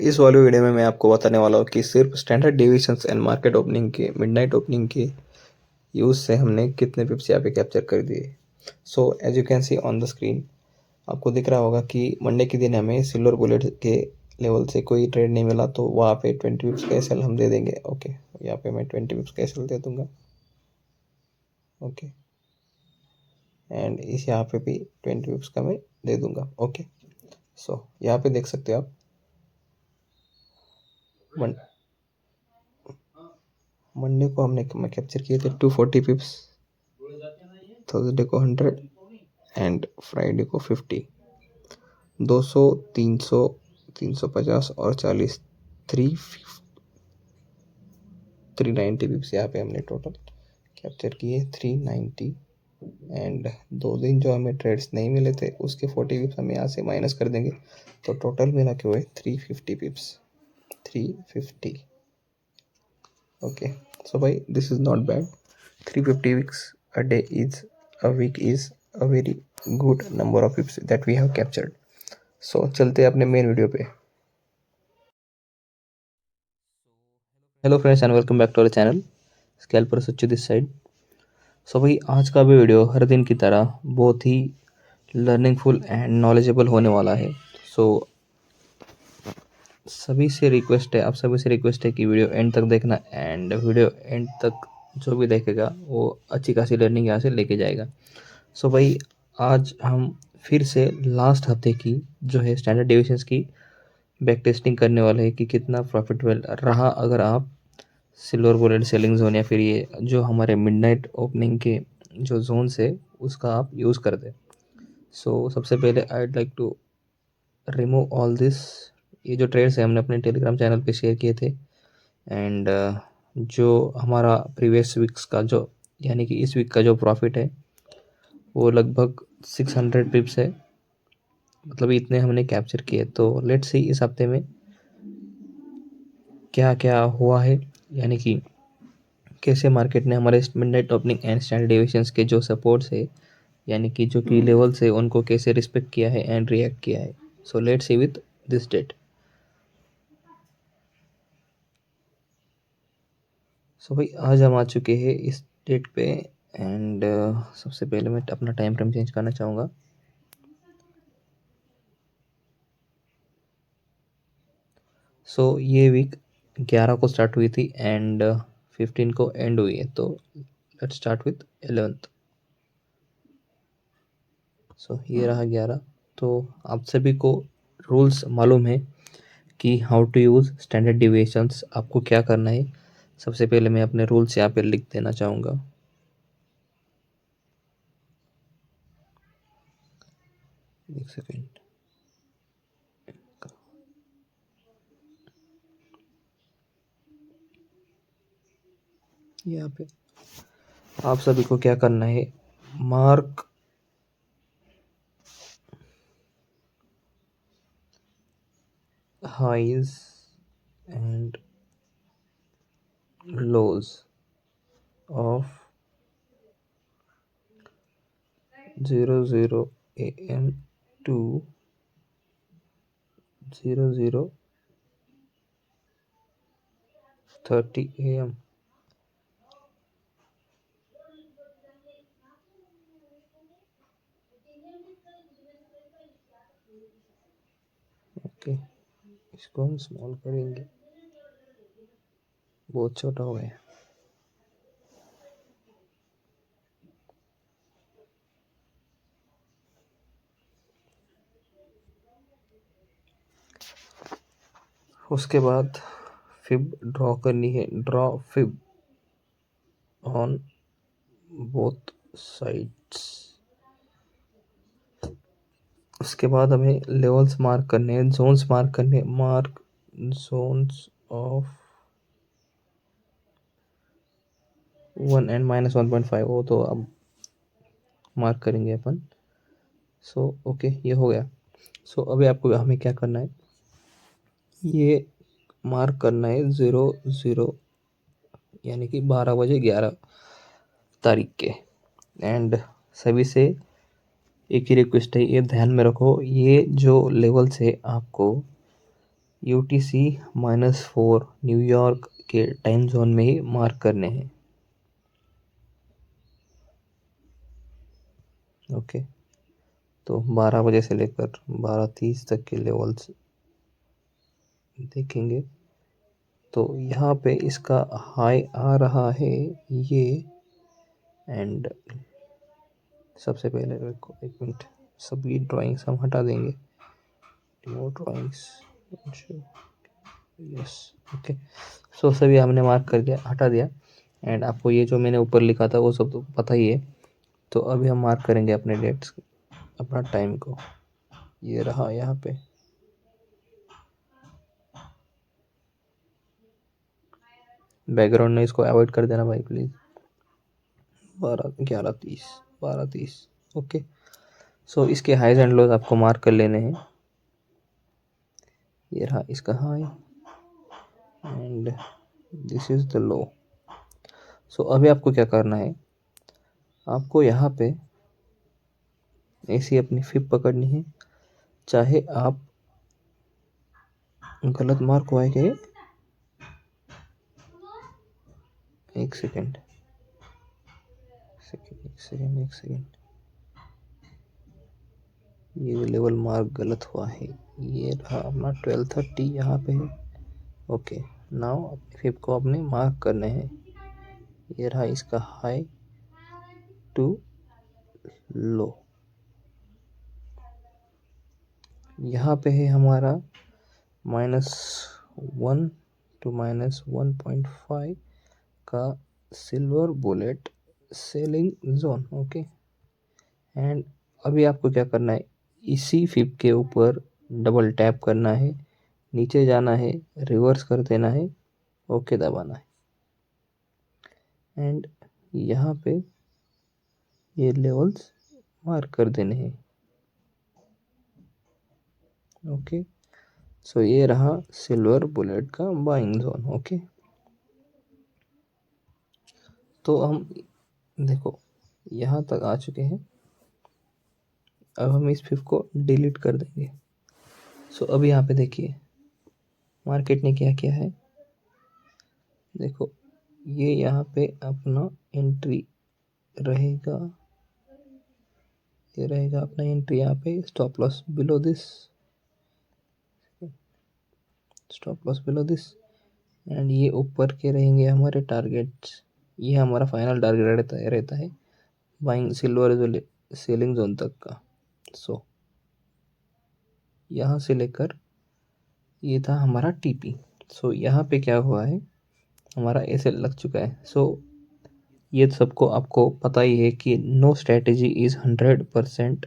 इस वाले वीडियो में मैं आपको बताने वाला हूँ कि सिर्फ standard deviations and market opening के मिडनाइट ओपनिंग के यूज़ से हमने कितने पिप्स यहाँ पे कैप्चर कर दिए। So as you can see on the screen, आपको दिख रहा होगा कि मंडे के दिन हमें सिल्वर बुलेट के लेवल से कोई ट्रेड नहीं मिला, तो वहाँ पे 20 पिप्स का एसएल हम दे देंगे। ओके, यहाँ पे मैं 20 पिप्स का एसएल दे दूंगा। ओके, एंड इस यहाँ पे भी 20 पिप्स का मैं दे दूंगा। ओके, सो यहाँ पे देख सकते हो आप मंडे को हमने कैप्चर किए थे 240 पिप्स, थर्सडे को 100 एंड फ्राइडे को 50। 200, 300, 350 और 40, 390 पिप्स यहाँ पे हमने टोटल कैप्चर किए। 390 एंड 2 दिन जो हमें ट्रेड्स नहीं मिले थे उसके 40 पिप्स हम यहाँ से माइनस कर देंगे, तो टोटल मिला के हुए 350 पिप्स। 350। ओके, so भाई this is not bad. 350 weeks a day is a week is a very good number of pips that we have captured. So चलते हैं अपने मेन वीडियो पे। Hello friends and welcome back to our channel scalper Sachchu this side. So भाई आज का भी video हर दिन की तरह बहुत ही लर्निंगफुल एंड नॉलेजेबल होने वाला है। सो सभी से रिक्वेस्ट है, आप सभी से रिक्वेस्ट है कि वीडियो एंड तक देखना, एंड वीडियो एंड तक जो भी देखेगा वो अच्छी खासी लर्निंग यहाँ से लेके जाएगा। सो भाई आज हम फिर से लास्ट हफ्ते की जो है स्टैंडर्ड डेविएशंस की बैक टेस्टिंग करने वाले हैं कि कितना प्रॉफिटेबल रहा अगर आप सिल्वर बुलेट सेलिंग जोन या फिर ये जो हमारे मिडनाइट ओपनिंग के जो जोन्स है उसका आप यूज़ कर दें। सो सबसे पहले I like to remove all this. ये जो ट्रेड्स है हमने अपने टेलीग्राम चैनल पे शेयर किए थे, एंड जो हमारा प्रीवियस वीक्स का जो यानी कि इस वीक का जो प्रॉफिट है वो लगभग 600 पिप्स है, मतलब इतने हमने कैप्चर किए। तो लेट्स सी इस हफ्ते में क्या क्या हुआ है, यानी कि कैसे मार्केट ने हमारे midnight opening and standard deviations के जो सपोर्ट्स है यानी कि जो की लेवल्स है उनको कैसे रिस्पेक्ट किया है एंड रिएक्ट किया है। So let's see with this date. So भाई आज हम आ चुके हैं इस डेट पे, एंड सबसे पहले मैं अपना टाइम फ्रेम चेंज करना चाहूँगा। सो ये वीक 11 को स्टार्ट हुई थी एंड 15 को एंड हुई है, तो लेट्स स्टार्ट विथ 11th। सो ये रहा 11। तो आप सभी को रूल्स मालूम है कि how to use standard deviations, आपको क्या करना है। सबसे पहले मैं अपने रूल्स यहाँ पे लिख देना चाहूँगा। एक सेकेंड, यहाँ पे आप सभी को क्या करना है, mark highs and lows of 00 AM to 00:30 AM। Okay, इसको हम स्मॉल करेंगे, बहुत छोटा हो गया। उसके बाद फिब ड्रॉ करनी है, draw fib on both sides. उसके बाद हमें लेवल्स मार्क करने हैं, जोन्स मार्क करने हैं, मार्क जोन्स ऑफ 1 एंड -1.5, वो तो अब मार्क करेंगे अपन। सो ओके, ये हो गया। सो अभी आपको हमें क्या करना है, ये मार्क करना है 00 यानी कि 12 बजे 11 तारीख के। एंड सभी से एक ही रिक्वेस्ट है, ये ध्यान में रखो, ये जो लेवल्स है आपको UTC -4 न्यूयॉर्क के टाइम जोन में ही मार्क करने हैं। ओके, तो 12 बजे से लेकर 12:30 तक के लेवल्स देखेंगे तो यहाँ पे इसका हाई आ रहा है ये। एंड सबसे पहले एक मिनट, सभी ड्राइंग्स हम हटा देंगे, वो ड्राइंग्स, यस ओके। सो सभी हमने मार्क कर दिया, हटा दिया। एंड आपको ये जो मैंने ऊपर लिखा था वो सब तो पता ही है। तो अभी हम मार्क करेंगे अपने डेट्स, अपना टाइम को। ये रहा यहाँ पे, बैकग्राउंड में इसको अवॉइड कर देना भाई प्लीज़। 11:30 12:30 ओके। सो इसके हाईज एंड लोज आपको मार्क कर लेने हैं। ये रहा इसका high and this is the low. So अभी आपको क्या करना है, आपको यहाँ पे ऐसी अपनी फिब पकड़नी है, चाहे आप गलत मार्क हुआ है क्या? एक सेकेंड एक सेकेंड, ये लेवल मार्क गलत हुआ है। ये रहा अपना 12:30 यहाँ पे है। ओके, नाउ अपनी फिब को अपने मार्क करने हैं। ये रहा इसका हाई टू लो, यहाँ पे है हमारा -1 to -1.5 का silver bullet selling zone. Okay, and अभी आपको क्या करना है, इसी फिब के ऊपर डबल टैप करना है, नीचे जाना है, रिवर्स कर देना है, ओके दबाना है। एंड यहाँ पे ये लेवल्स मार्क कर देने हैं। ओके, सो ये रहा सिल्वर बुलेट का बाइंग जोन। ओके, तो हम देखो यहाँ तक आ चुके हैं। अब हम इस फिब को डिलीट कर देंगे। सो अब यहाँ पे देखिए मार्केट ने क्या किया है, देखो ये यहाँ पे अपना एंट्री रहेगा, ये रहेगा अपना एंट्री यहाँ पे, stop loss below this, stop loss below this. And ये ऊपर के रहेंगे हमारे टारगेट्स, ये हमारा फाइनल टारगेट रहता है बाइंग सिल्वर जो सेलिंग जोन तक का। सो यहाँ से लेकर ये था हमारा टीपी। सो यहाँ पे क्या हुआ है, हमारा ऐसे लग चुका है। सो ये सबको आपको पता ही है कि नो स्ट्रैटेजी इज़ 100%,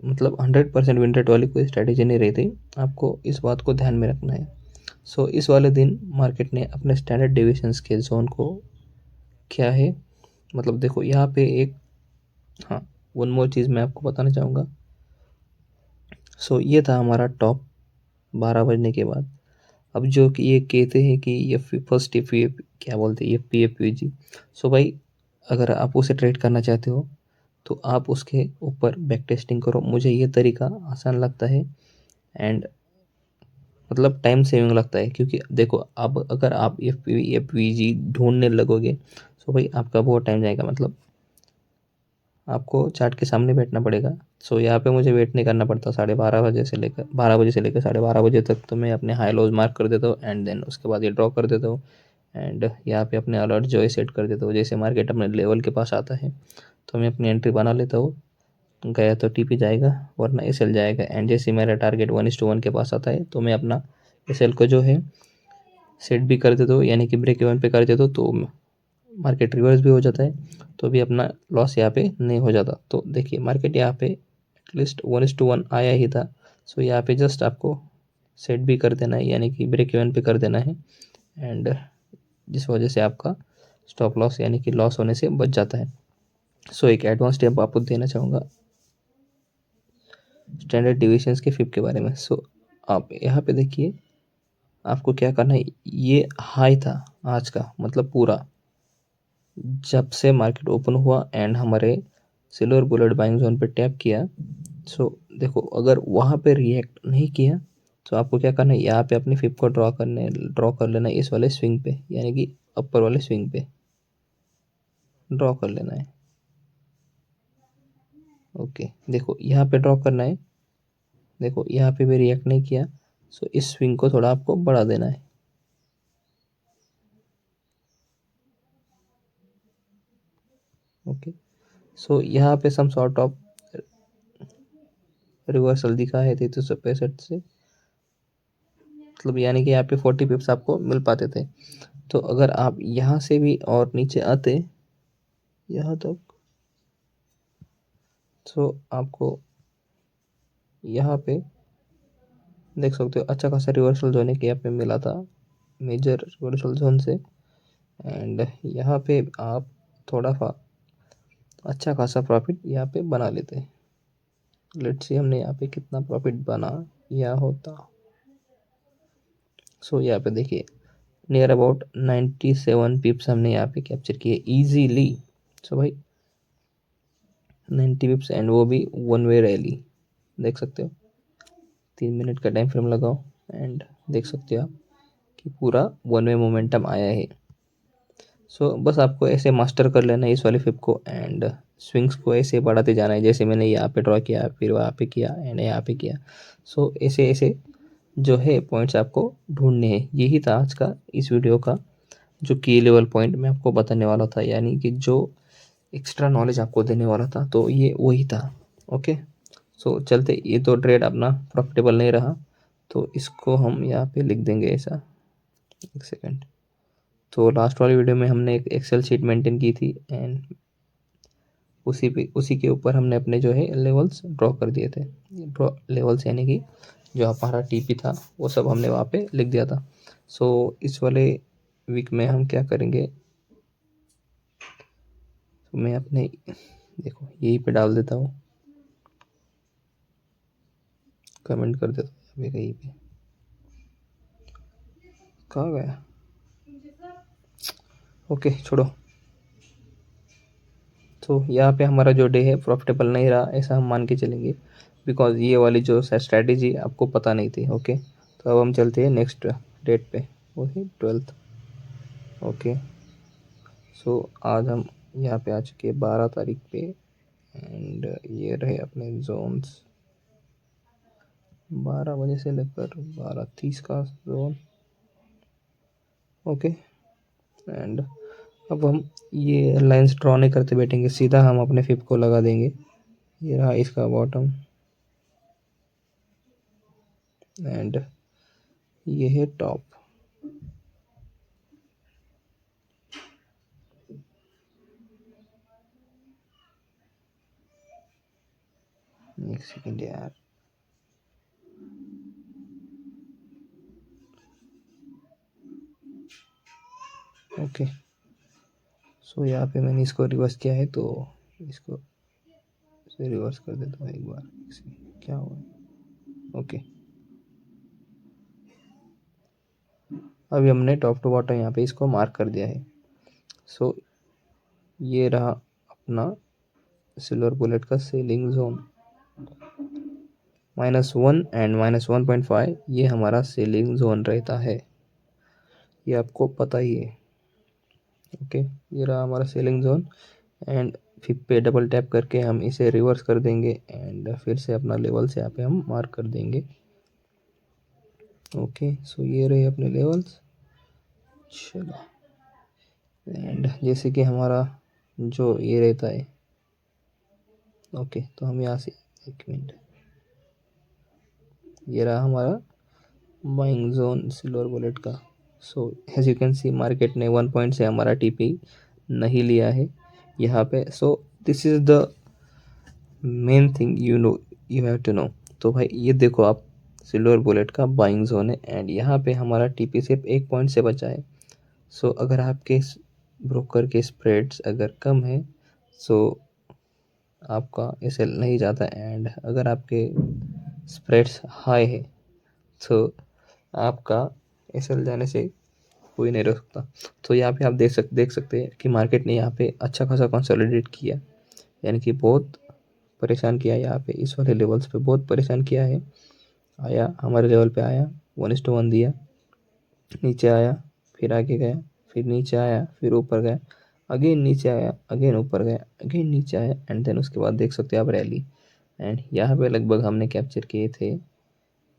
मतलब 100% विन रेट वाली कोई स्ट्रैटेजी नहीं रहती, आपको इस बात को ध्यान में रखना है। सो इस वाले दिन मार्केट ने अपने स्टैंडर्ड डिविएशंस के जोन को क्या है, मतलब देखो यहाँ पे एक, हाँ वन मोर चीज़ मैं आपको बताना चाहूँगा। सो ये था हमारा टॉप 12 बजने के बाद। अब जो कि ये कहते हैं कि ये फर्स्ट एफ क्या बोलते हैं, FPFPG। सो भाई अगर आप उसे ट्रेड करना चाहते हो तो आप उसके ऊपर बैक टेस्टिंग करो, मुझे ये तरीका आसान लगता है एंड मतलब टाइम सेविंग लगता है। क्योंकि देखो अब अगर आप FPFPG ढूंढने लगोगे तो भाई आपका बहुत टाइम जाएगा, मतलब आपको चार्ट के सामने बैठना पड़ेगा। सो यहाँ पे मुझे वेट नहीं करना पड़ता 12:30 बजे से लेकर 12:30 बजे तक, तो मैं अपने हाई लॉज मार्क कर देता हूँ एंड देन उसके बाद ये ड्रॉ कर देता हूँ। एंड यहाँ पे अपने अलर्ट जो है सेट कर देता हूँ, जैसे मार्केट अपने लेवल के पास आता है तो मैं अपनी एंट्री बना लेता हूँ, गया तो TP जाएगा वरना SL जाएगा। एंड जैसे मेरा टारगेट 1:1 के पास आता है तो मैं अपना SL को जो है सेट भी कर देता हूँ, यानी कि ब्रेक इवन पे कर देता हूँ, तो मार्केट रिवर्स भी हो जाता है, तो भी अपना लॉस यहाँ पे नहीं हो जाता। तो देखिए मार्केट यहाँ पे एटलीस्ट 1:1 आया ही था। सो यहाँ पे जस्ट आपको सेट भी कर देना है, यानी कि ब्रेक इवन पे कर देना है, एंड जिस वजह से आपका स्टॉप लॉस यानी कि लॉस होने से बच जाता है। सो एक एडवांस टिप आपको देना चाहूँगा स्टैंडर्ड डिविएशंस के फिब के बारे में। सो आप यहाँ पे देखिए आपको क्या करना है, ये हाई था आज का, मतलब पूरा जब से मार्केट ओपन हुआ एंड हमारे सिल्वर बुलेट बाइंग जोन पे टैप किया। सो देखो अगर वहाँ पे रिएक्ट नहीं किया तो आपको क्या करना है, यहाँ पे अपनी फिप को ड्रॉ कर लेना है इस वाले स्विंग पे, यानी कि अपर वाले स्विंग पे ड्रॉ कर लेना है। ओके, देखो यहाँ पे ड्रॉ करना है। देखो यहाँ पे भी रिएक्ट नहीं किया, सो इस स्विंग को थोड़ा आपको बढ़ा देना है। ओके, सो यहाँ पे सम सॉर्ट ऑफ रिवर्सल दिखा है 3365 से, मतलब यानी कि यहाँ पे 40 पिप्स आपको मिल पाते थे। तो अगर आप यहाँ से भी और नीचे आते यहाँ तक, तो आपको यहाँ पे देख सकते हो अच्छा खासा रिवर्सल जोन एक यहाँ पे मिला था, मेजर रिवर्सल जोन से। एंड यहाँ पे आप थोड़ा सा अच्छा खासा प्रॉफिट यहाँ पे बना लेते हैं। लेट्स सी हमने यहाँ पे कितना प्रॉफिट बना या होता। सो यहाँ पे देखिए नियर अबाउट 97 पिप्स हमने यहाँ पे कैप्चर किए इजीली। सो भाई 90 पिप्स, एंड वो भी वन वे रैली। देख सकते हो 3 मिनट का टाइम फ्रेम लगाओ एंड देख सकते हो आप कि पूरा वन वे मोमेंटम आया है। सो बस आपको ऐसे मास्टर कर लेना है इस वाले फ्लिप को, एंड स्विंग्स को ऐसे बढ़ाते जाना है, जैसे मैंने यहाँ पे ड्रॉ किया, फिर वहाँ पे किया एंड यहाँ पे किया। सो ऐसे ऐसे जो है पॉइंट्स आपको ढूंढने हैं। यही था आज का इस वीडियो का जो की लेवल पॉइंट मैं आपको बताने वाला था, यानी कि जो एक्स्ट्रा नॉलेज आपको देने वाला था, तो ये वही था। ओके, सो चलते, ये तो ट्रेड अपना प्रॉफिटेबल नहीं रहा, तो इसको हम यहाँ पे लिख देंगे ऐसा। एक सेकेंड, तो लास्ट वाली वीडियो में हमने एक एक्सेल शीट मेंटेन की थी, एंड उसी के ऊपर हमने अपने जो है लेवल्स ड्रॉ कर दिए थे। ड्रॉ लेवल्स यानी कि जो हमारा टीपी था वो सब हमने वहाँ पे लिख दिया था। सो इस वाले वीक में हम क्या करेंगे, तो मैं अपने देखो यहीं पे डाल देता हूँ, कमेंट कर देता हूँ अभी कहीं पे। कहाँ गया? ओके छोड़ो। तो यहाँ पे हमारा जो डे है प्रॉफिटेबल नहीं रहा, ऐसा हम मान के चलेंगे, बिकॉज ये वाली जो स्ट्रैटेजी आपको पता नहीं थी। ओके, तो अब हम चलते हैं नेक्स्ट डेट पे, वो है 12th। ओके, सो आज हम यहाँ पे आ चुके हैं 12 तारीख पे, एंड ये रहे अपने जोन्स 12 बजे से लेकर 12:30 का जोन। ओके, एंड अब हम ये लाइंस ड्रॉ नहीं करते बैठेंगे, सीधा हम अपने फिप को लगा देंगे। ये रहा इसका बॉटम, एंड ये है टॉप। एक सेकेंड यार, ओके, सो यहाँ पे मैंने इसको रिवर्स किया है, तो इसको से रिवर्स कर देता हूँ एक बार, क्या हुआ। ओके, अभी हमने टॉप टू बॉटम यहाँ पे इसको मार्क कर दिया है। सो ये रहा अपना सिल्वर बुलेट का सेलिंग जोन, -1 एंड -1.5 ये हमारा सेलिंग जोन रहता है, ये आपको पता ही है। ओके, ये रहा हमारा सेलिंग जोन, एंड फिर पे डबल टैप करके हम इसे रिवर्स कर देंगे, एंड फिर से अपना लेवल से यहाँ पे हम मार्क कर देंगे। ओके, सो ये रहे अपने लेवल्स। चलो, एंड जैसे कि हमारा जो ये रहता है, ओके, तो हम यहाँ से एक मिनट, ये रहा हमारा बाइंग जोन सिल्वर बुलेट का। So as you can see market ने 1 पॉइंट से हमारा टीपी नहीं लिया है यहाँ पे। So this is the main thing you have to know. तो भाई ये देखो आप, सिल्वर बुलेट का बाइंग जोन है, एंड यहाँ पे हमारा टीपी सिर्फ 1 पॉइंट से बचा है। सो अगर आपके ब्रोकर के स्प्रेड्स अगर कम है, सो आपका एसएल नहीं जाता, एंड अगर आपके स्प्रेड्स हाई है, तो आपका एसएल जाने से कोई नहीं रोक सकता। तो यहाँ पे आप देख सकते हैं कि मार्केट ने यहाँ पे अच्छा खासा कंसोलिडेट किया, यानी कि बहुत परेशान किया यहाँ पे, इस वाले लेवल्स पे बहुत परेशान किया है। आया, हमारे लेवल पे आया, 1:1 दिया, नीचे आया, फिर आगे गया, फिर नीचे आया, फिर ऊपर गया, अगेन नीचे आया, अगेन ऊपर गया, अगेन नीचे आया, एंड देन उसके बाद देख सकते हो आप रैली। एंड यहाँ पे लगभग हमने कैप्चर किए थे,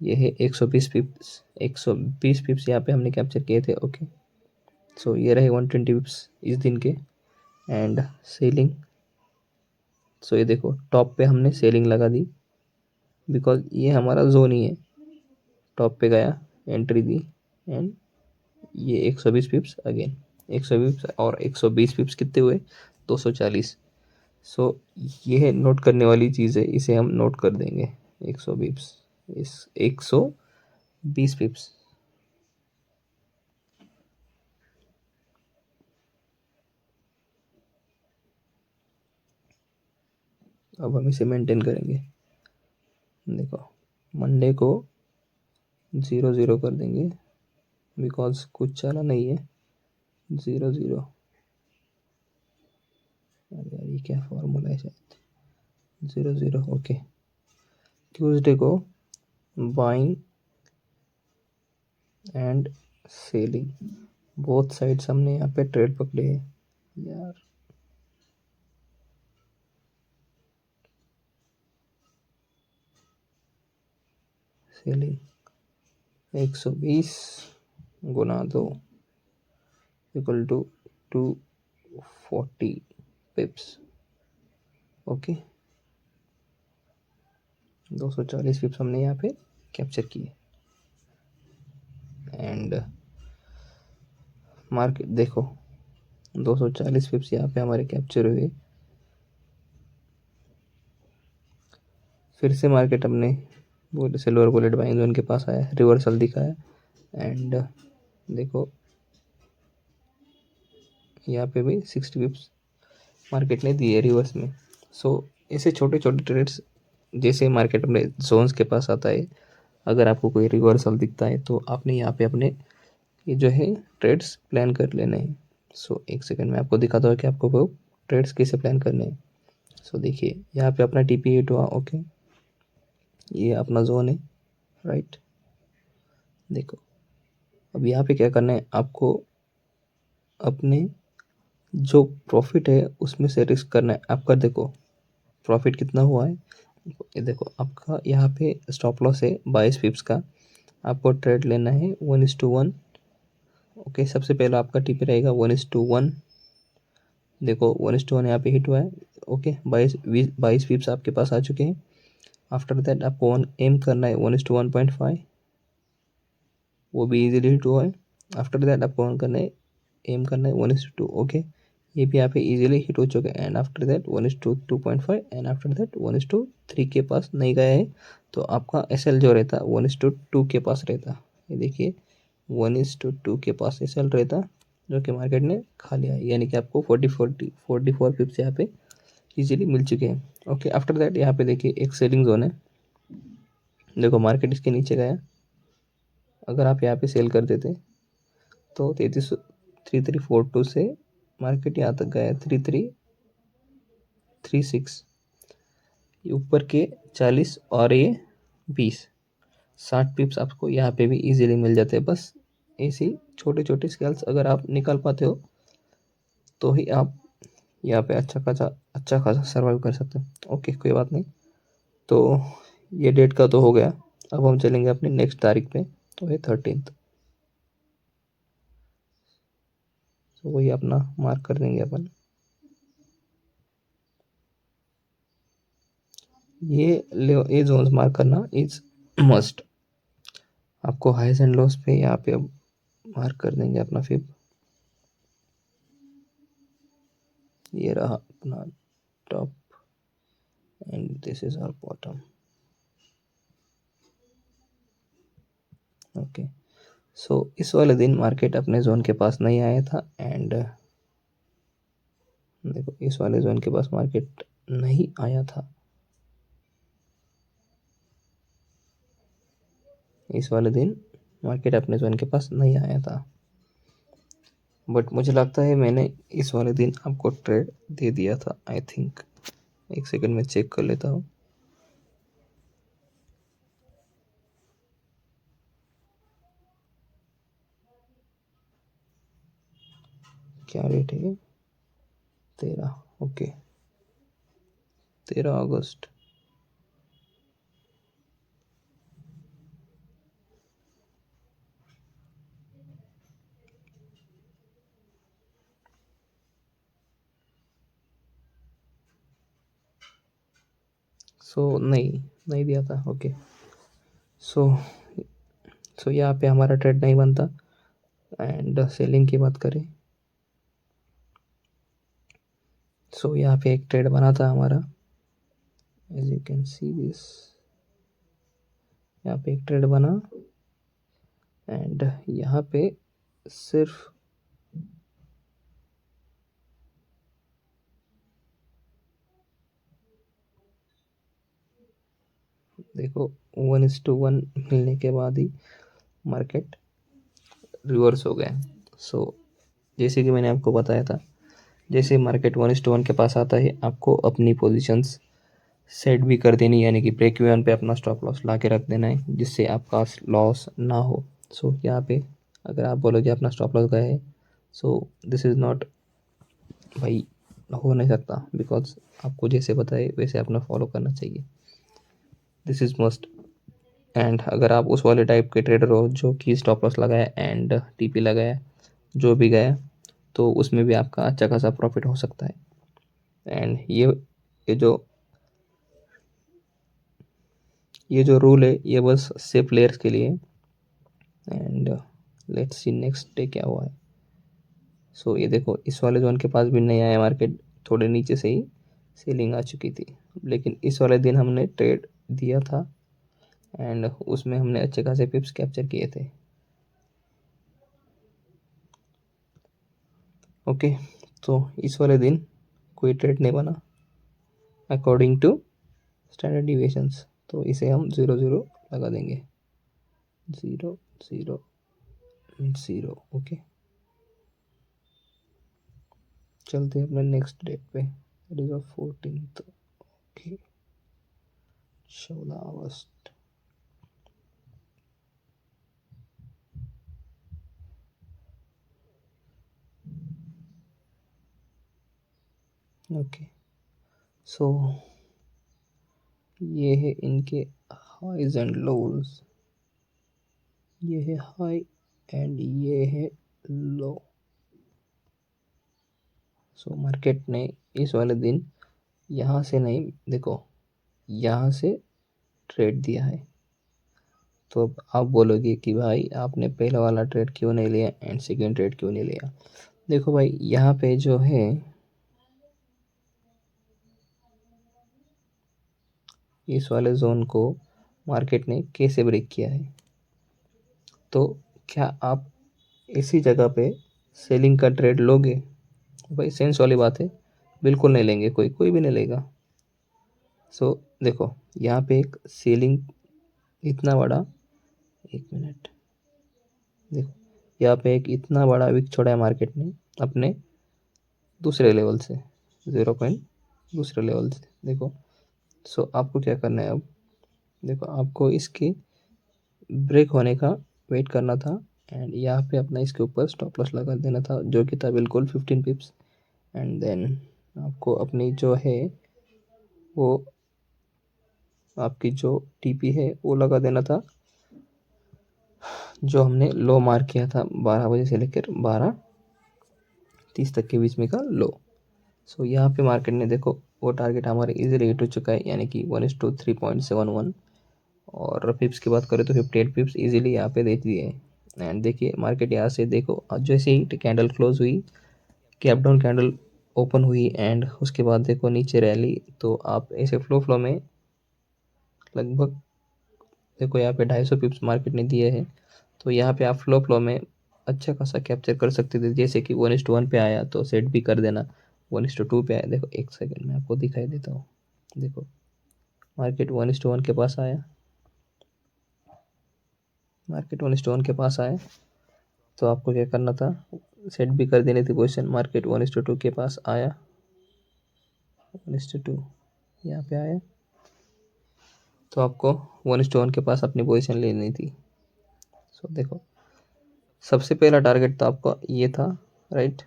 ये है 120 पिप्स, 120 पिप्स यहाँ पे हमने कैप्चर किए थे। ओके, सो ये रहे 120 पिप्स इस दिन के। एंड सेलिंग, सो ये देखो टॉप पे हमने सेलिंग लगा दी, बिकॉज ये हमारा जोन ही है। टॉप पे गया, एंट्री दी, एंड ये 120 पिप्स अगेन, 120 पिप्स और 120 पिप्स कितने हुए, 240। सो ये है नोट करने वाली चीज़ है, इसे हम नोट कर देंगे। 100 पिप्स, इस 120 पिप्स। अब हम इसे मेंटेन करेंगे। देखो मंडे को 0-0 कर देंगे, बिकॉज कुछ चला नहीं है। 0-0, अरे यार ये क्या फॉर्मूला है, शायद 0-0। ओके, ट्यूसडे को buying and selling, both sides हमने यहाँ पे ट्रेड पकड़े हैं यार। सेलिंग 120 गुना 2 equal to 240 pips. Okay, 240 pips हमने यहाँ पे कैप्चर किए। एंड मार्केट देखो 240 पिप्स यहाँ पे हमारे कैप्चर हुए। फिर से मार्केट अपने सिल्वर बुलेट बाइंग जोन के पास आया, रिवर्सल दिखाया। एंड देखो यहाँ पे भी 60 पिप्स मार्केट ने दिए रिवर्स में। सो ऐसे छोटे छोटे ट्रेड्स, जैसे मार्केट अपने जोन्स के पास आता है, अगर आपको कोई रिवर्सल दिखता है तो आपने यहाँ पे अपने ये जो है ट्रेड्स प्लान कर लेने हैं। सो एक सेकंड में आपको दिखाता हूँ कि आपको वो ट्रेड्स कैसे प्लान करने हैं। सो देखिए यहाँ पे अपना TP हिट हुआ। ओके, ये अपना जोन है, राइट। देखो अब यहाँ पे क्या करना है आपको, अपने जो प्रॉफिट है उसमें से रिस्क करना है आपका। देखो प्रॉफिट कितना हुआ है, ये देखो आपका यहाँ पे स्टॉप लॉस है 22 पिप्स का। आपको ट्रेड लेना है 1:1। ओके, सबसे पहले आपका TP रहेगा 1:1। देखो 1:1 यहाँ पे हिट हुआ है। ओके, 22 पिप्स आपके पास आ चुके हैं। आफ्टर दैट आपको एम करना है 1:1.5, वो भी इजीली हिट हुआ है। आफ्टर दैट आपको एम करना है 1:2। ओके, ये भी यहाँ पे इजीली हिट हो चुका है। And after that 1:2.5, and after that 1:3 के पास नहीं गया है, तो आपका SL जो रहता 1:2 के पास रहता। ये देखिए 1:2 के पास SL रहता, जो कि मार्केट ने खा लिया है, यानी कि आपको 44 पिप्स यहाँ पे इजीली मिल चुके हैं। ओके, आफ्टर दैट यहाँ पे देखिए एक सेलिंग जोन है। देखो मार्केट इसके नीचे गया, अगर आप यहाँ पे सेल कर देते तो 3342 से मार्केट यहाँ तक गया 3336, ये ऊपर के 40 और ये 20-60 पिप्स आपको यहाँ पे भी इजीली मिल जाते हैं। बस ऐसी छोटे छोटे स्केल्स अगर आप निकाल पाते हो तो ही आप यहाँ पे अच्छा खासा सर्वाइव कर सकते हो। ओके, कोई बात नहीं। तो ये डेट का तो हो गया, अब हम चलेंगे अपनी नेक्स्ट तारीख पे, तो है 13। तो वही अपना मार्क कर देंगे अपन। ये जोन्स मार्क करना इज मस्ट। आपको हाइस एंड लॉस पे यहाँ पे अब मार्क कर देंगे अपना फिब। ये रहा अपना top and this is our bottom. Okay, so इस वाले दिन मार्केट अपने जोन के पास नहीं आया था। एंड देखो इस वाले जोन के पास मार्केट नहीं आया था, इस वाले दिन मार्केट अपने जोन के पास नहीं आया था। बट मुझे लगता है मैंने इस वाले दिन आपको ट्रेड दे दिया था, आई थिंक। एक सेकंड में चेक कर लेता हूँ। क्या डेट है? 13, ओके, 13 अगस्त। सो नहीं दिया था, ओके। सो सो यहाँ पे हमारा ट्रेड नहीं बनता। एंड सेलिंग की बात करें, सो यहाँ पे एक ट्रेड बना था हमारा, as you can see this. यहाँ पे एक ट्रेड बना एंड यहाँ पे सिर्फ देखो 1:1 मिलने के बाद ही मार्केट रिवर्स हो गया। सो जैसे कि मैंने आपको बताया था, जैसे मार्केट 1:1 के पास आता है, आपको अपनी पोजीशंस सेट भी कर देनी, यानी कि ब्रेक इवन पे अपना स्टॉप लॉस ला के रख देना है, जिससे आपका लॉस ना हो। सो यहाँ पे अगर आप बोलोगे अपना स्टॉप लॉस गया है, सो दिस इज़ नॉट, भाई हो नहीं सकता, बिकॉज आपको जैसे बताए वैसे अपना फॉलो करना चाहिए, दिस इज़ मस्ट। एंड अगर आप उस वाले टाइप के ट्रेडर हो जो कि स्टॉप लॉस लगाया एंड टीपी लगाया, जो भी गया, तो उसमें भी आपका अच्छा खासा प्रॉफिट हो सकता है। एंड ये जो रूल है, ये बस सेफ प्लेयर्स के लिए। And let's see next day क्या हुआ है। सो ये देखो, इस वाले जोन के पास भी नहीं आया मार्केट, थोड़े नीचे से ही सेलिंग आ चुकी थी, लेकिन इस वाले दिन हमने ट्रेड दिया था एंड उसमें हमने अच्छे खासे पिप्स कैप्चर किए थे। ओके, तो इस वाले दिन कोई ट्रेड नहीं बना अकॉर्डिंग टू स्टैंडर्ड डिविएशंस, तो इसे हम 0 0 लगा देंगे, 0 0 0। ओके, चलते हैं अपने नेक्स्ट डेट पे, दैट इज 14th। ओके, 16 अगस्त। ओके, सो ये है इनके हाइज एंड लोज, ये है हाई एंड ये है लो। सो मार्केट ने इस वाले दिन यहाँ से नहीं, देखो यहाँ से ट्रेड दिया है, तो अब आप बोलोगे कि भाई आपने पहला वाला ट्रेड क्यों नहीं लिया एंड सेकेंड ट्रेड क्यों नहीं लिया। देखो भाई, यहाँ पे जो है इस वाले जोन को मार्केट ने कैसे ब्रेक किया है, तो क्या आप इसी जगह पे सेलिंग का ट्रेड लोगे? भाई सेंस वाली बात है, बिल्कुल नहीं लेंगे, कोई भी नहीं लेगा। सो देखो, यहाँ पे एक सेलिंग इतना बड़ा, एक मिनट, देखो यहाँ पे एक इतना बड़ा विक छोड़ा है मार्केट ने अपने दूसरे लेवल से, 0 पॉइंट दूसरे लेवल से, देखो। सो आपको क्या करना है अब, देखो आपको इसके ब्रेक होने का वेट करना था एंड यहाँ पे अपना इसके ऊपर स्टॉप लॉस लगा देना था, जो कि था बिल्कुल 15 पिप्स। एंड देन आपको अपनी जो है वो, आपकी जो टीपी है वो लगा देना था, जो हमने लो मार्क किया था 12 बजे से लेकर 12:30 तक के बीच में का लो। सो यहाँ पे मार्केट ने देखो वो टारगेट हमारे इजीली हिट हो चुका है, यानी कि 1:3.71। और पिप्स की बात करें तो 58 पिप्स इजीली यहाँ पे दे दिए। एंड देखिए मार्केट यहाँ से देखो, जैसे ही कैंडल क्लोज हुई, कैप डाउन कैंडल ओपन हुई एंड उसके बाद देखो नीचे रैली, तो आप ऐसे फ्लो में लगभग देखो यहाँ पे 250 पिप्स मार्केट ने दिए हैं, तो यहाँ पे आप फ्लो में अच्छा खासा कैप्चर कर सकते थे। जैसे कि 1:1 पे आया तो सेट भी कर देना, 1:2 पे आया, देखो एक सेकेंड में आपको दिखाई देता हूँ, देखो मार्केट 1:1 के पास आया, मार्केट 1:1 के पास आया, तो आपको क्या करना था, सेट भी कर देनी थी पोजीशन। मार्केट 1:2 के पास आया, 1:2 यहाँ पे आया, तो आपको 1:1 के पास अपनी पोजीशन लेनी थी। सो देखो, सबसे पहला टारगेट तो आपका ये था, राइट,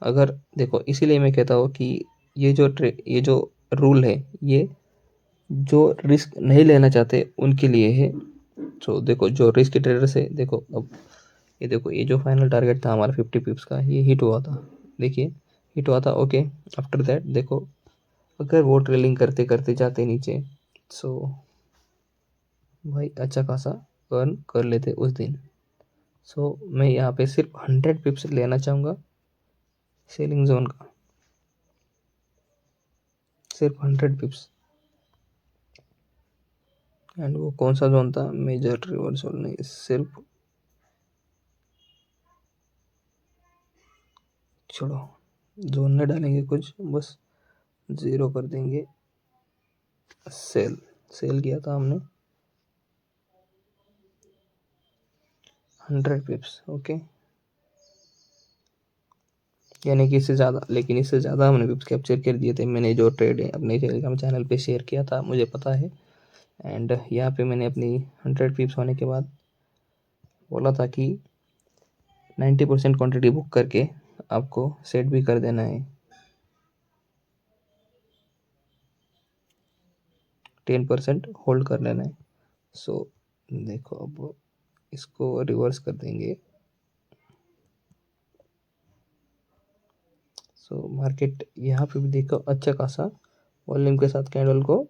अगर देखो इसीलिए मैं कहता हूँ कि ये जो रूल है, ये जो रिस्क नहीं लेना चाहते उनके लिए है। तो देखो जो रिस्क ट्रेडर्स है, देखो अब ये देखो, ये जो फाइनल टारगेट था हमारा 50 पिप्स का, ये हिट हुआ था। देखिए हिट हुआ था, ओके। आफ्टर दैट देखो, अगर वो ट्रेलिंग करते करते जाते नीचे, सो भाई अच्छा खासा अर्न कर लेते उस दिन। सो मैं यहाँ पे सिर्फ 100 पिप्स लेना चाहूँगा सेलिंग जोन का, सिर्फ 100 पिप्स। एंड वो कौन सा जोन था, मेजर रिवर्सल नहीं, सिर्फ छोड़ो, जोन नहीं डालेंगे कुछ, बस ज़ीरो कर देंगे। सेल सेल किया था हमने 100 पिप्स, ओके। यानी कि इससे ज़्यादा, लेकिन इससे ज़्यादा हमने पिप्स कैप्चर कर दिए थे। मैंने जो ट्रेड है अपने टेलीग्राम चैनल पे शेयर किया था, मुझे पता है। एंड यहाँ पे मैंने अपनी 100 पिप्स होने के बाद बोला था कि 90% क्वांटिटी बुक करके आपको सेट भी कर देना है, 10% होल्ड कर लेना है। सो देखो अब इसको रिवर्स कर देंगे। सो मार्केट यहाँ पे भी देखो अच्छा खासा वॉल्यूम के साथ कैंडल को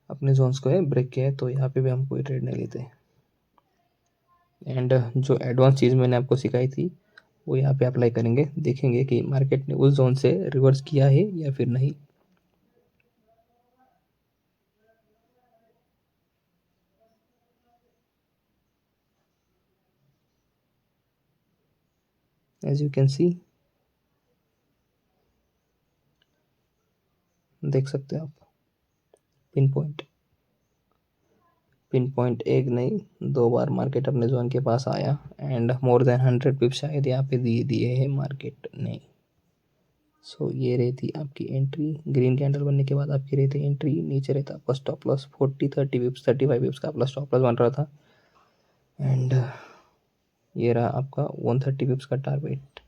अपने जोन्स को है ब्रेक किया है, तो यहाँ पे भी हम कोई ट्रेड नहीं लेते। एंड जो एडवांस चीज़ मैंने आपको सिखाई थी वो यहाँ पे अप्लाई करेंगे, देखेंगे कि मार्केट ने उस जोन से रिवर्स किया है या फिर नहीं। एज यू कैन सी, देख सकते हो आप, पिन पॉइंट एक नहीं, दो बार मार्केट अपने जोन के पास आया। एंड मोर देन 100 पिप शायद यहाँ पे दिए है मार्केट ने। सो ये रहती आपकी एंट्री, ग्रीन कैंडल बनने के बाद आपकी रहती एंट्री, नीचे रहता आपका स्टॉप लॉस 40-30 पिप्स, 35 पिप्स का आपका स्टॉप लॉस बन रहा था। एंड ये रहा आपका 130 पिप्स का टारगेट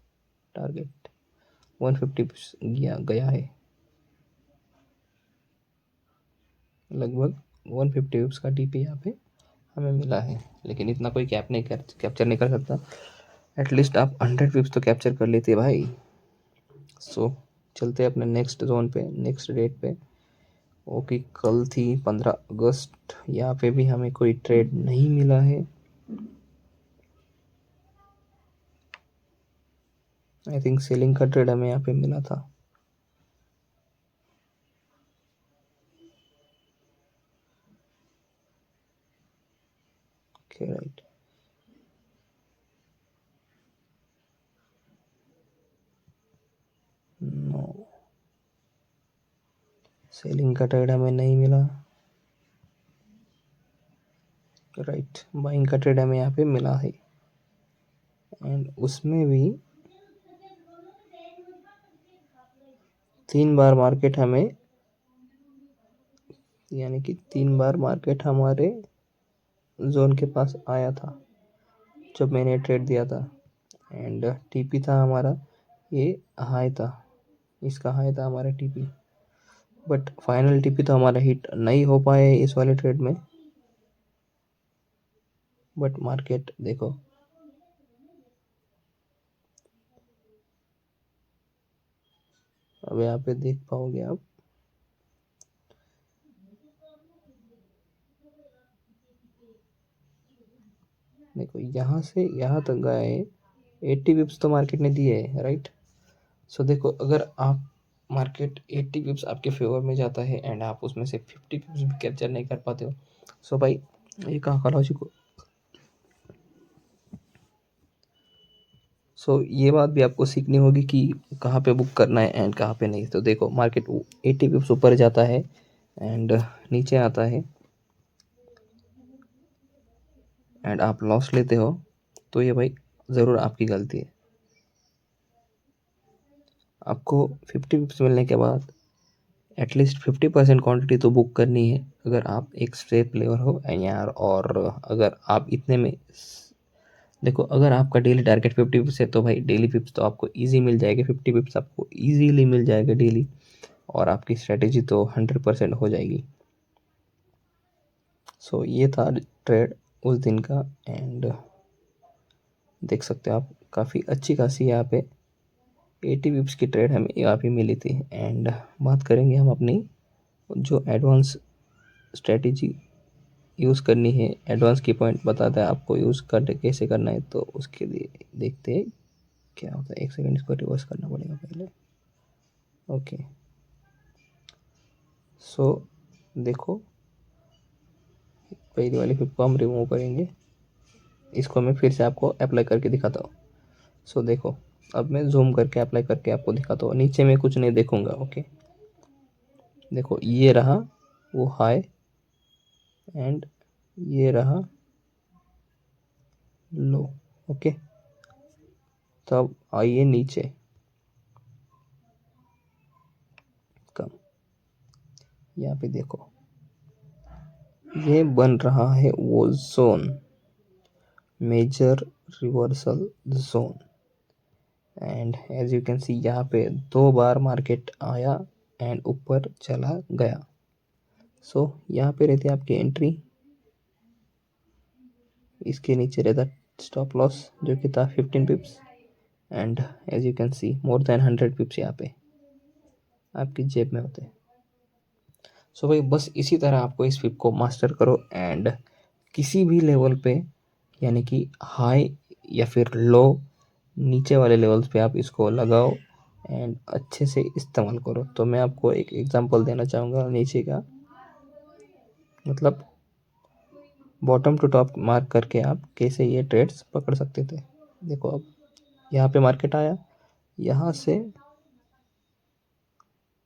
150 पिप्स गया है, लगभग 150 पिप्स का टीपी यहाँ पे हमें मिला है। लेकिन इतना कोई कैप्चर नहीं कर सकता। एटलीस्ट आप 100 पिप्स तो कैप्चर कर लेते भाई। सो चलते हैं अपने नेक्स्ट जोन पे, नेक्स्ट डेट पे। ओके, कल थी 15 अगस्त, यहाँ पे भी हमें कोई ट्रेड नहीं मिला है। आई थिंक सेलिंग का ट्रेड हमें यहाँ पे मिला था। ओके राइट, नो, सेलिंग का ट्रेड हमें नहीं मिला। राइट, बाइंग का ट्रेड हमें यहाँ पे मिला है। एंड उसमें भी 3 बार मार्केट हमें, यानी कि 3 बार मार्केट हमारे जोन के पास आया था जब मैंने ट्रेड दिया था। एंड टीपी था हमारा, ये हाई था, इसका हाई था हमारा टीपी। बट फाइनल टीपी तो हमारा हिट नहीं हो पाए इस वाले ट्रेड में। बट मार्केट देखो, अब यहाँ पे देख पाओगे आप, देखो यहाँ से यहाँ तक गया है, 80 पिप्स तो मार्केट ने दिए है, राइट। सो देखो, अगर आप मार्केट 80 पिप्स आपके फेवर में जाता है एंड आप उसमें से 50 पिप्स भी कैप्चर नहीं कर पाते हो, सो भाई ये कहाँ का लॉजिक हो। सो ये बात भी आपको सीखनी होगी कि कहाँ पे बुक करना है एंड कहाँ पे नहीं। तो देखो मार्केट 80 पिप्स ऊपर जाता है एंड नीचे आता है एंड आप लॉस लेते हो, तो ये भाई ज़रूर आपकी गलती है। आपको 50 पिप्स मिलने के बाद एटलीस्ट 50% क्वांटिटी तो बुक करनी है, अगर आप एक स्ट्रे प्लेयर हो यार। और अगर आप इतने में देखो अगर आपका डेली टारगेट 50 पिप्स है तो भाई डेली पिप्स तो आपको ईजी मिल जाएगी, 50 पिप्स आपको ईजीली मिल जाएगा डेली, और आपकी स्ट्रेटेजी तो 100% हो जाएगी। सो ये था ट्रेड उस दिन का, एंड देख सकते हो आप काफ़ी अच्छी खासी यहाँ पे 80 पिप्स की ट्रेड हमें यहाँ पे मिली थी। एंड बात करेंगे हम अपनी जो एडवांस स्ट्रेटेजी यूज़ करनी है, एडवांस की पॉइंट बताता है आपको यूज़ कर कैसे करना है, तो उसके लिए देखते हैं क्या होता है। एक सेकंड, इसको रिवर्स करना पड़ेगा पहले। ओके, सो देखो पहली वाली पिप को हम रिमूव करेंगे, इसको मैं फिर से आपको अप्लाई करके दिखाता हूँ। सो देखो अब मैं जूम करके अप्लाई करके आपको दिखाता हूँ, नीचे में कुछ नहीं देखूंगा। ओके, देखो ये रहा वो हाई, एंड ये रहा लो। ओके, तब आइए नीचे कम, यहाँ पे देखो ये बन रहा है वो zone, major reversal zone, and as you can see यहाँ पे 2 बार मार्केट आया एंड ऊपर चला गया। सो यहाँ पे रहती है आपकी एंट्री, इसके नीचे रहता स्टॉप लॉस जो कि था 15 pips, and as you can see more than 100 pips यहाँ पे आपकी जेब में होते हैं। सो भाई बस इसी तरह आपको इस पिप को मास्टर करो, एंड किसी भी लेवल पे यानी कि हाई या फिर लो, नीचे वाले लेवल्स पे आप इसको लगाओ एंड अच्छे से इस्तेमाल करो। तो मैं आपको एक एग्जांपल देना चाहूँगा नीचे का, मतलब बॉटम टू टॉप मार्क करके आप कैसे ये ट्रेड्स पकड़ सकते थे। देखो अब यहाँ पे मार्केट आया, यहाँ से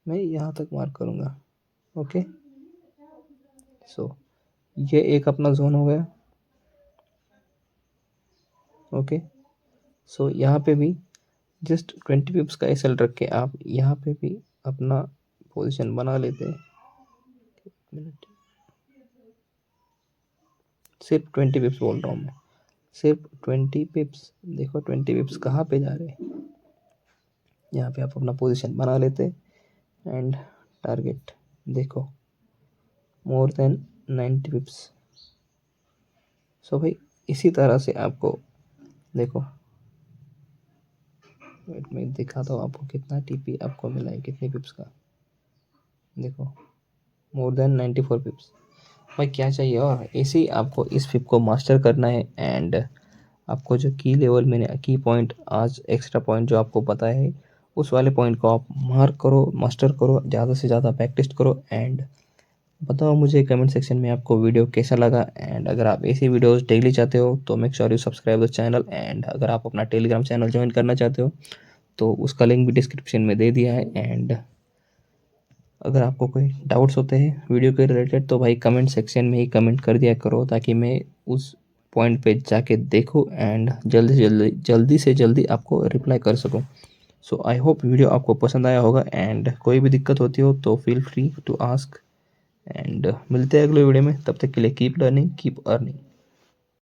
मैं यहाँ तक मार्क करूँगा। ओके, सो ये एक अपना जोन हो गया। ओके, सो यहाँ पे भी जस्ट 20 पिप्स का एसएल रख के आप यहाँ पे भी अपना पोजीशन बना लेते हैं। मिनट, सिर्फ 20 पिप्स बोल रहा हूँ मैं, सिर्फ 20 पिप्स। देखो 20 पिप्स कहाँ पे जा रहे हैं, यहाँ पे आप अपना पोजीशन बना लेते एंड टारगेट देखो मोर देन 90 पिप्स। सो भाई इसी तरह से आपको देखो, वेट मैं दिखाता हूँ आपको कितना टीपी आपको मिला है, कितने पिप्स का। देखो मोर देन 94 पिप्स। भाई क्या चाहिए, और ऐसे ही आपको इस पिप को मास्टर करना है, एंड आपको जो की लेवल मैंने की पॉइंट आज एक्स्ट्रा पॉइंट जो आपको पता है, उस वाले पॉइंट को आप मार्क करो, मास्टर करो, ज़्यादा से ज़्यादा प्रैक्टिस करो, एंड बताओ मुझे कमेंट सेक्शन में आपको वीडियो कैसा लगा। एंड अगर आप ऐसी वीडियोस डेली चाहते हो तो make sure you subscribe the channel, and अगर आप अपना टेलीग्राम चैनल ज्वाइन करना चाहते हो तो उसका लिंक भी डिस्क्रिप्शन में दे दिया है। एंड अगर आपको कोई डाउट्स होते हैं वीडियो के रिलेटेड तो भाई कमेंट सेक्शन में ही कमेंट कर दिया करो, ताकि मैं उस पॉइंट पे जाके देखूँ एंड जल्दी से जल्दी आपको रिप्लाई कर सकूँ। सो आई होप वीडियो आपको पसंद आया होगा, एंड कोई भी दिक्कत होती हो तो feel free to ask, and मिलते हैं अगले वीडियो में। तब तक के लिए कीप लर्निंग कीप अर्निंग।